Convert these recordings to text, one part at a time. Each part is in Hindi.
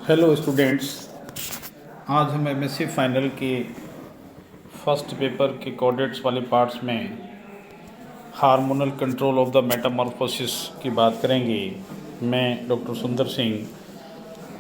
हेलो स्टूडेंट्स, आज हम एमएससी फाइनल के फर्स्ट पेपर के कोऑर्डिनेट्स वाले पार्ट्स में hormonal control of the Metamorphosis की बात करेंगे। मैं डॉक्टर सुंदर सिंह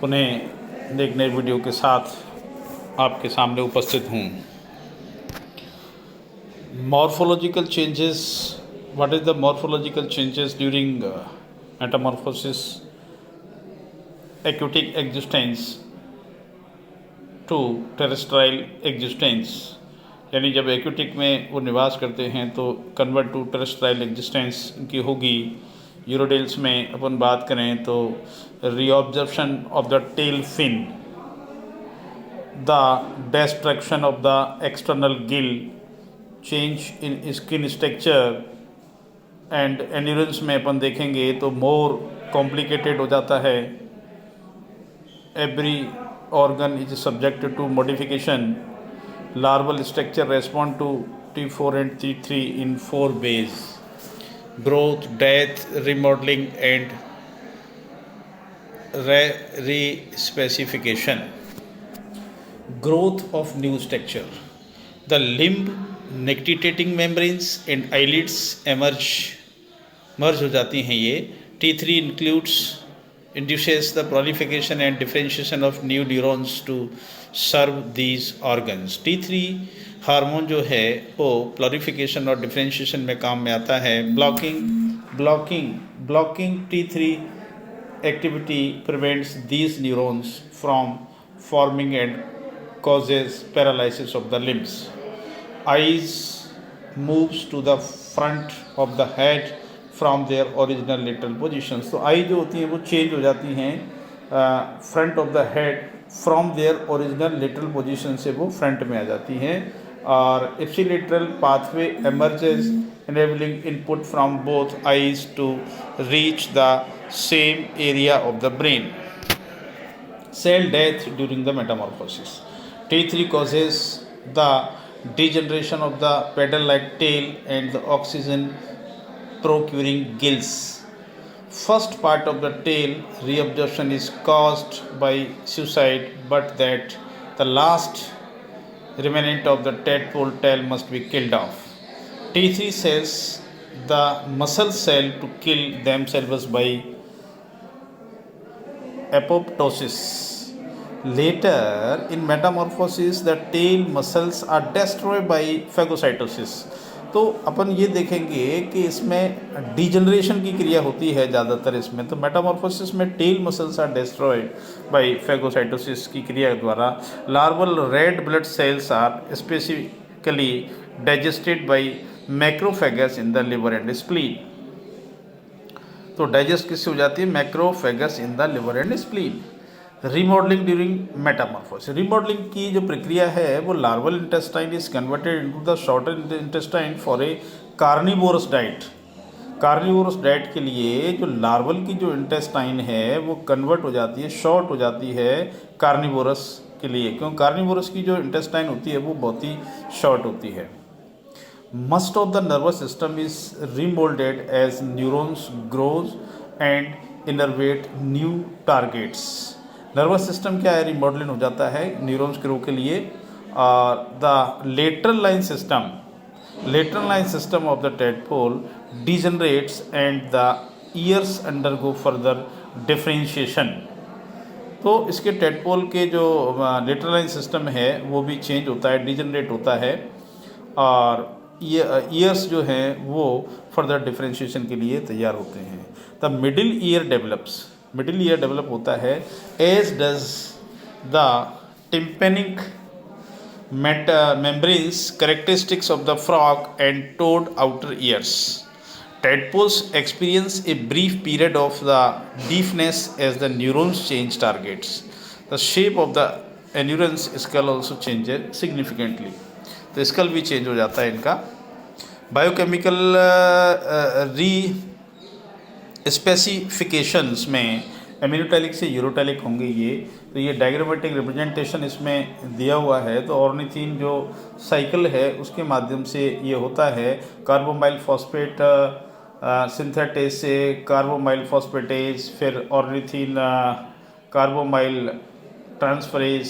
पुनः एक नए वीडियो के साथ आपके सामने उपस्थित हूँ। Morphological changes, what is the morphological changes during metamorphosis, aquatic existence to terrestrial existence, यानी जब एक्वेटिक में वो निवास करते हैं तो कन्वर्ट टू टेरेस्ट्राइल एग्जिस्टेंस की होगी। यूरोडेल्स में अपन बात करें तो reabsorption of the tail fin, the destruction of the external gill, change in skin structure and endurance में अपन देखेंगे तो मोर कॉम्प्लिकेटेड हो जाता है। Every organ is subjected to modification. Larval structure respond to T4 and T3 in 4 ways: growth, death, remodeling, and re-specification. Growth of new structure. The limb, nictitating membranes, and eyelids merge हो जाती हैं ये। T3 induces the proliferation and differentiation of new neurons to serve these organs. T3 hormone जो है वो प्लोरिफिकेशन और डिफरेंशिएशन में काम में आता है। Blocking T3 activity prevents these neurons from forming and causes paralysis of the limbs. Eyes moves to the front of the head from there original lateral positions. तो आई जो होती हैं वो चेंज हो जाती हैं front of the head, from there original lateral position से वो फ्रंट में आ जाती हैं। और ipsilateral pathway emerges enabling input from both eyes to reach the same area of the brain. Cell death during the metamorphosis. T3 causes the degeneration of the pedal-like tail and the oxygen procuring gills. First part of the tail reabsorption is caused by suicide, but that the last remnant of the tadpole tail must be killed off. T3 cells the muscle cell to kill themselves by apoptosis. Later in metamorphosis the tail muscles are destroyed by phagocytosis. तो अपन ये देखेंगे कि इसमें डिजनरेशन की क्रिया होती है ज़्यादातर इसमें। तो मेटामॉर्फोसिस में tail muscles are destroyed by phagocytosis की क्रिया द्वारा। Larval red blood cells are specifically digested by macrophages in the liver and spleen. तो डाइजेस्ट किससे हो जाती है? Macrophages in the liver and spleen. Remodelling during metamorphosis. Remodelling की जो प्रक्रिया है वो larval intestine is converted into the shorter intestine for a carnivorous diet. Carnivorous diet के लिए जो लार्वल की जो इंटेस्टाइन है वो कन्वर्ट हो जाती है, शॉर्ट हो जाती है कार्निवोरस के लिए, क्योंकि कार्निवोरस की जो इंटेस्टाइन होती है वो बहुत ही शॉर्ट होती है। Most of the nervous system is remodelled as neurons grows and innervate new targets. Nervous system क्या है? रिमॉडलिंग हो जाता है न्यूरॉन्स ग्रो के लिए। The lateral line system of the tadpole degenerates and the ears undergo further differentiation. तो इसके tadpole के जो लेटरल लाइन सिस्टम है वो भी चेंज होता है, डिजनरेट होता है, और ईयर्स जो हैं वो फर्दर डिफरेंशिएशन के लिए तैयार होते हैं। द मिडिल ईयर डेवलप होता है as does the tympanic membranes characteristics of the frog and toad outer ears. Tadpoles experience a brief period of the deafness as the neurons change targets. The shape of the endurance skull also changes significantly. तो स्कल भी चेंज हो जाता है इनका। बायोकेमिकल री स्पेसिफिकेशंस में एमिनोटैलिक से यूरोटैलिक होंगे ये। तो ये डायग्रामेटिक रिप्रेजेंटेशन इसमें दिया हुआ है। तो ऑर्निथीन जो साइकिल है उसके माध्यम से ये होता है। कार्बोमाइल फॉस्फेट सिंथेटेज से कार्बोमाइल फॉस्फेटेज, फिर ऑर्निथीन कार्बोमाइल ट्रांसफरेज,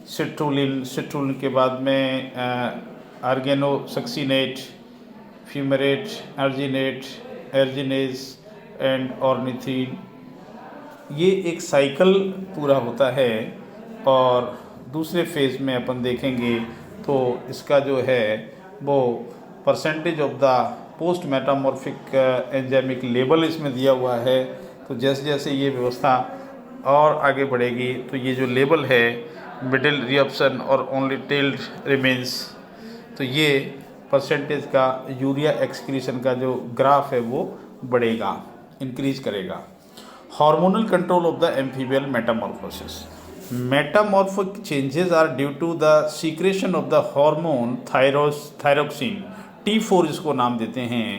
सिट्रुलिन के बाद में आर्गेनोसक्सीनेट, फ्यूमेरेट, अर्जिनेट, एर्जिनेज एंड ऑर्निथिन। ये एक साइकिल पूरा होता है और दूसरे फेज़ में अपन देखेंगे तो इसका जो है वो percentage of the post metamorphic enzymic level इसमें दिया हुआ है। तो जैसे जैसे ये व्यवस्था और आगे बढ़ेगी तो ये जो लेबल है मिडिल रिएप्शन और ओनली टेल्ड रिमेन्स, तो ये परसेंटेज का यूरिया एक्सक्रीशन का जो ग्राफ है वो बढ़ेगा, इंक्रीज करेगा। Hormonal control of the amphibian metamorphosis. Metamorphic changes are due to the secretion of the hormone thyroxine, T4 इसको नाम देते हैं।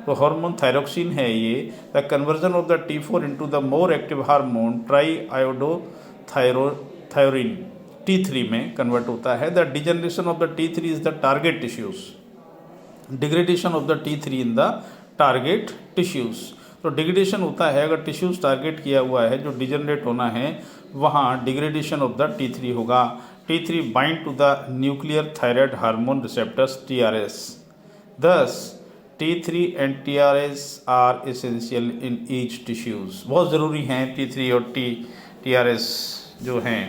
तो हार्मोन थायरोक्सिन है ये। The conversion of the T4 into the more active hormone triiodothyronine T3 में कन्वर्ट होता है। The degeneration of the T3 is the target tissues, degradation of the T3 in the target tissues. तो डिग्रेडेशन होता है, अगर टिश्यूज टारगेट किया हुआ है, जो डिजनरेट होना है वहाँ डिग्रेडेशन ऑफ द T3 होगा। T3 bind to the nuclear thyroid hormone receptors TRS। Thus T3 and TRS are essential in each tissues। बहुत ज़रूरी हैं T3 और TRS जो हैं।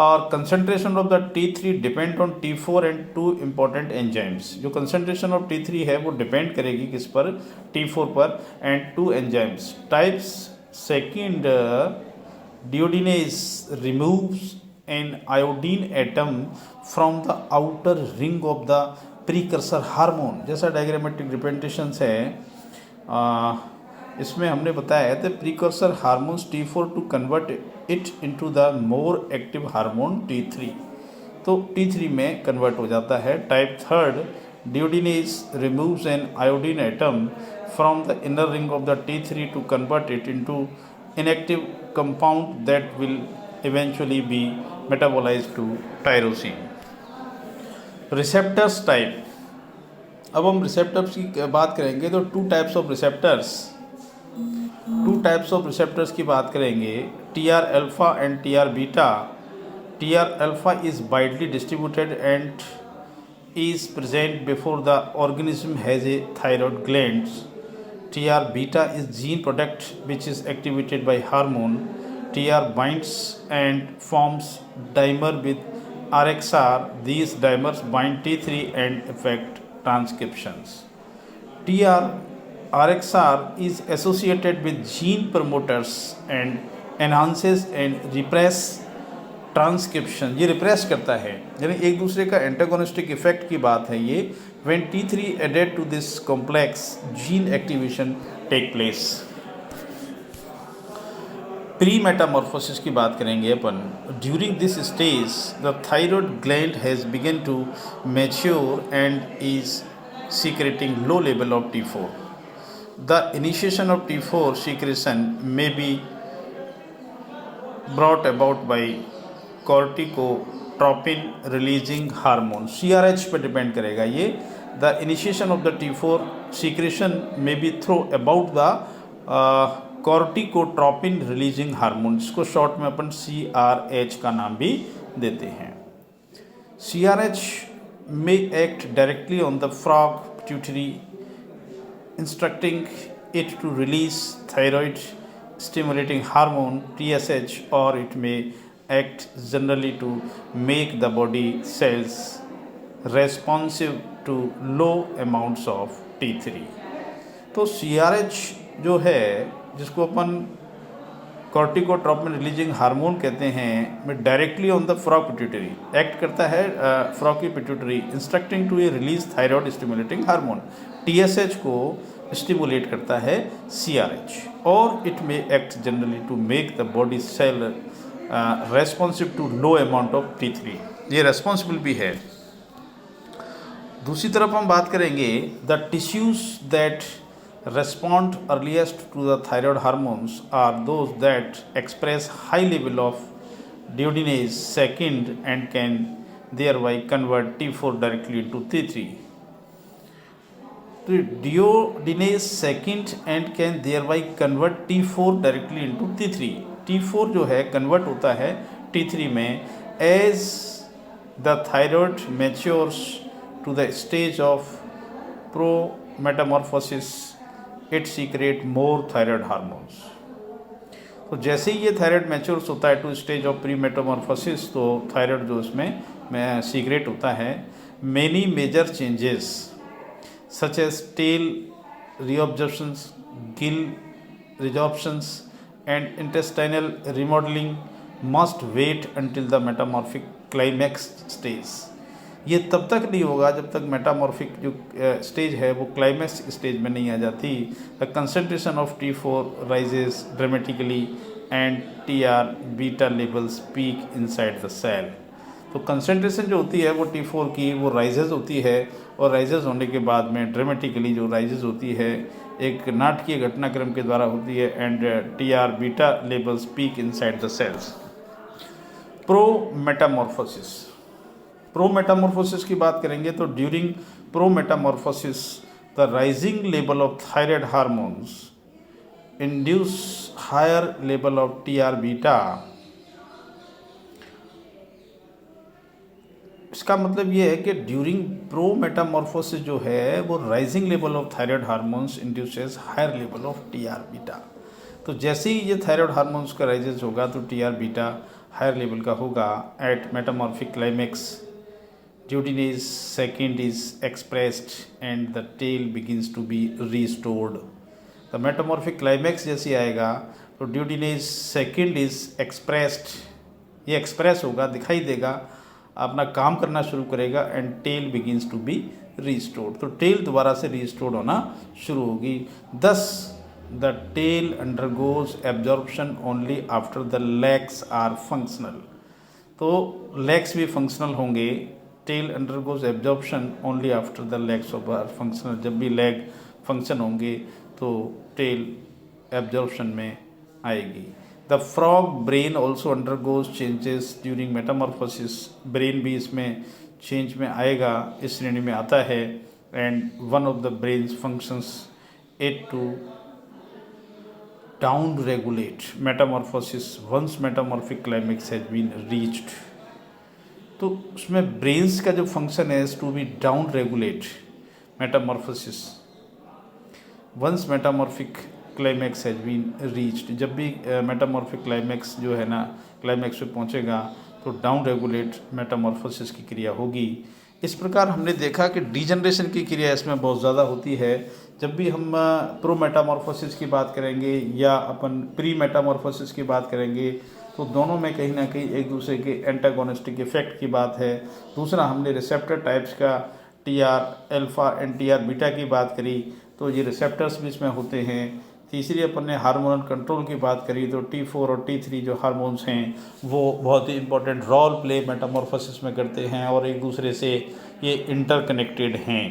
और concentration of the T3 depend on T4 and two important enzymes. जो कंसंट्रेशन ऑफ T3 है वो डिपेंड करेगी किस पर, T4 पर, and two enzymes. Types second, deiodinase removes an iodine atom from the outer ring of the precursor hormone. जैसा डायग्रामेटिक रिप्रेजेंटेशंस है इसमें हमने बताया है, the precursor hormones T4 to convert it into the more active hormone T3, तो T3 में कन्वर्ट हो जाता है। Type third, deiodinase removes an iodine atom from the inner ring of the T3 to convert it into inactive compound that will eventually be metabolised to tyrosine. Receptors type. अब हम रिसेप्टर्स की बात करेंगे तो टू टाइप्स ऑफ रिसेप्टर्स की बात करेंगे, TR alpha and TR beta. TR alpha is widely distributed and is present before the organism has a thyroid glands. TR beta is gene product which is activated by hormone. TR binds and forms dimer with RXR. These dimers bind T3 and affect transcriptions. TR RXR is associated with gene promoters and enhances and repress transcription. ये रिप्रेस करता है, यानी एक दूसरे का एंटागोनिस्टिक इफेक्ट की बात है ये। When T3 added to this complex, gene activation take place। Pre metamorphosis की बात करेंगे अपन। During this stage the thyroid gland has begun to mature and is secreting low level of T4। The initiation of T4 secretion may be brought about by corticotropin releasing hormone. CRH पर डिपेंड करेगा ये। The initiation of the T4 secretion may be throw about the corticotropin releasing hormone, जिसको शॉर्ट में अपन CRH का नाम भी देते हैं। CRH may act directly on the frog pituitary, instructing it to release thyroid stimulating hormone TSH, or it may act generally to make the body cells responsive to low amounts of T3। तो CRH जो है, जिसको अपन कॉर्टिकोट्रोपिन रिलीजिंग हार्मोन कहते हैं, में directly on the frog pituitary act करता है। फ्रॉग की pituitary instructing to a release thyroid stimulating hormone TSH को स्टिमुलेट करता है CRH, और it may act generally to make the body cell responsive to low amount of T3। ये रेस्पॉन्सिबल भी है। दूसरी तरफ हम बात करेंगे the tissues that respond earliest to the thyroid hormones are those that express high level of duodenase second and can thereby convert T4 directly into T3। तो duodenase second and can thereby convert T4 directly into T3। T4 जो है कन्वर्ट होता है T3 में as the thyroid matures to the stage of pro metamorphosis it secrete more thyroid hormones. तो जैसे ही ये थायराइड मैच्योर्स होता है to stage of pre metamorphosis, तो थायराइड जो इसमें सीक्रेट होता है many major changes such as tail reabsorptions, gill resorptions and intestinal remodeling must wait until the metamorphic climax stage। ये तब तक नहीं होगा जब तक मेटामॉर्फिक जो स्टेज है वो क्लाइमैक्स स्टेज में नहीं आ जाती। The concentration of T4 rises dramatically and TR beta levels peak inside the cell. तो कंसंट्रेशन जो होती है वो T4 की वो राइजेज होती है, और राइजेज होने के बाद में ड्रामेटिकली जो राइजेज होती है एक नाटकीय घटनाक्रम के द्वारा होती है, and TR beta levels peak inside the cells. Pro metamorphosis की बात करेंगे तो during pro metamorphosis the rising level of thyroid hormones induce higher level of TR beta. इसका मतलब ये है कि ड्यूरिंग प्रो मेटामॉर्फोसिस जो है वो rising level of thyroid hormones induces higher level of TR beta. तो जैसे ही ये थायराइड हार्मोन्स का राइजेस होगा तो TR बीटा हायर लेवल का होगा। At metamorphic climax deiodinase second is expressed and the tail begins to be restored. The metamorphic climax जैसे आएगा तो ड्यूडिनेज सेकेंड इज एक्सप्रेस्ड, ये एक्सप्रेस होगा, दिखाई देगा, अपना काम करना शुरू करेगा, and tail begins to be restored. तो टेल दोबारा से रिस्टोर्ड होना शुरू होगी। Thus the tail undergoes absorption only after the legs are functional. तो लेग्स भी फंक्शनल होंगे। Tail undergoes absorption only after the legs of are functional. जब भी लेग फंक्शन होंगे तो टेल एब्जॉर्प्शन में आएगी। The frog brain also undergoes changes during Metamorphosis. Brain भी इसमें चेंज में आएगा, इस श्रेणी में आता है। And one of the brain's functions it to down regulate metamorphosis once metamorphic climax has been reached. तो उसमें ब्रेन्स का जो फंक्शन है to be down regulate metamorphosis once metamorphic climax has been reached. जब भी मेटामॉर्फिक क्लाइमैक्स जो है ना क्लाइमैक्स पे पहुंचेगा तो डाउन रेगुलेट मेटामॉर्फोसिस की क्रिया होगी। इस प्रकार हमने देखा कि डीजनरेशन की क्रिया इसमें बहुत ज़्यादा होती है। जब भी हम प्रो मेटामॉर्फोसिस की बात करेंगे या अपन प्री मेटामॉर्फोसिस की बात करेंगे तो दोनों में कहीं ना कहीं एक दूसरे के एंटागोनिस्टिक इफेक्ट की बात है। दूसरा हमने रिसेप्टर टाइप्स का TR alpha and TR beta की बात करी, तो ये रिसेप्टर्स भी इसमें होते हैं। तीसरी अपन ने हार्मोनल कंट्रोल की बात करी तो T4 और T3 जो हार्मोन्स हैं वो बहुत ही इंपॉर्टेंट रोल प्ले मेटामॉर्फोसिस में करते हैं और एक दूसरे से ये इंटरकनेक्टेड हैं।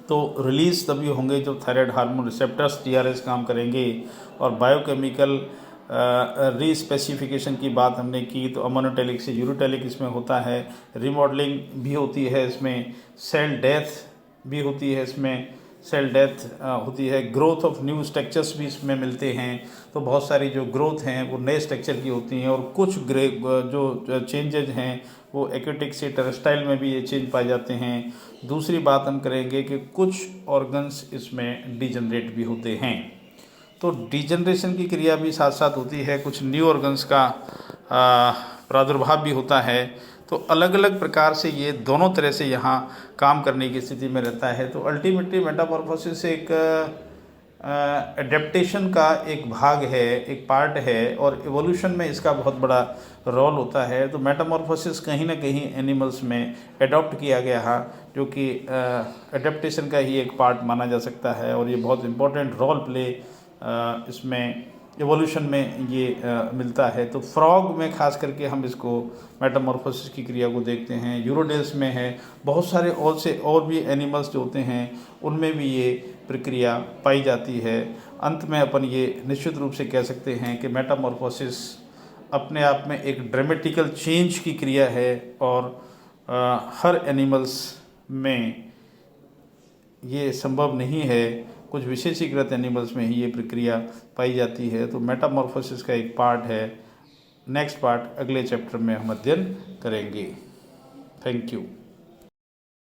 तो रिलीज तभी होंगे जब थायराइड हार्मोन रिसेप्टर्स TRS काम करेंगे। और बायोकेमिकल रीस्पेसिफिकेशन की बात हमने की तो अमोनोटेलिक से यूरोटेलिक इसमें होता है। रिमॉडलिंग भी होती है इसमें, सेल डेथ भी होती है इसमें, सेल डेथ होती है। ग्रोथ ऑफ न्यू स्ट्रक्चर्स भी इसमें मिलते हैं। तो बहुत सारी जो ग्रोथ हैं वो नए स्ट्रक्चर की होती हैं। और कुछ जो चेंजेज हैं वो एक्यूटिक से टेरेस्टाइल में भी ये चेंज पाए जाते हैं। दूसरी बात हम करेंगे कि कुछ ऑर्गन्स इसमें डिजनरेट भी होते हैं। तो डिजनरेशन की क्रिया भी साथ साथ होती है। कुछ न्यू ऑर्गन्स का प्रादुर्भाव भी होता है। तो अलग अलग प्रकार से ये दोनों तरह से यहाँ काम करने की स्थिति में रहता है। तो अल्टीमेटली मेटामॉर्फोसिस एक एडेप्टेशन का एक भाग है, एक पार्ट है, और एवोल्यूशन में इसका बहुत बड़ा रोल होता है। तो मेटामॉर्फोसिस कहीं ना कहीं एनिमल्स में एडॉप्ट किया गया है, जो कि एडेप्टेशन का ही एक पार्ट माना जा सकता है। और ये बहुत इम्पोर्टेंट रोल प्ले इसमें एवोल्यूशन में ये मिलता है। तो फ्रॉग में खास करके हम इसको मेटामॉर्फोसिस की क्रिया को देखते हैं। यूरोडेल्स में है, बहुत सारे और भी एनिमल्स जो होते हैं उनमें भी ये प्रक्रिया पाई जाती है। अंत में अपन ये निश्चित रूप से कह सकते हैं कि मेटामॉर्फोसिस अपने आप में एक ड्रामेटिकल चेंज की क्रिया है और हर एनिमल्स में ये संभव नहीं है। कुछ विशेषीकृत एनिमल्स में ही ये प्रक्रिया पाई जाती है। तो मेटामॉर्फोसिस का एक पार्ट है नेक्स्ट पार्ट अगले चैप्टर में हम अध्ययन करेंगे। Thank you.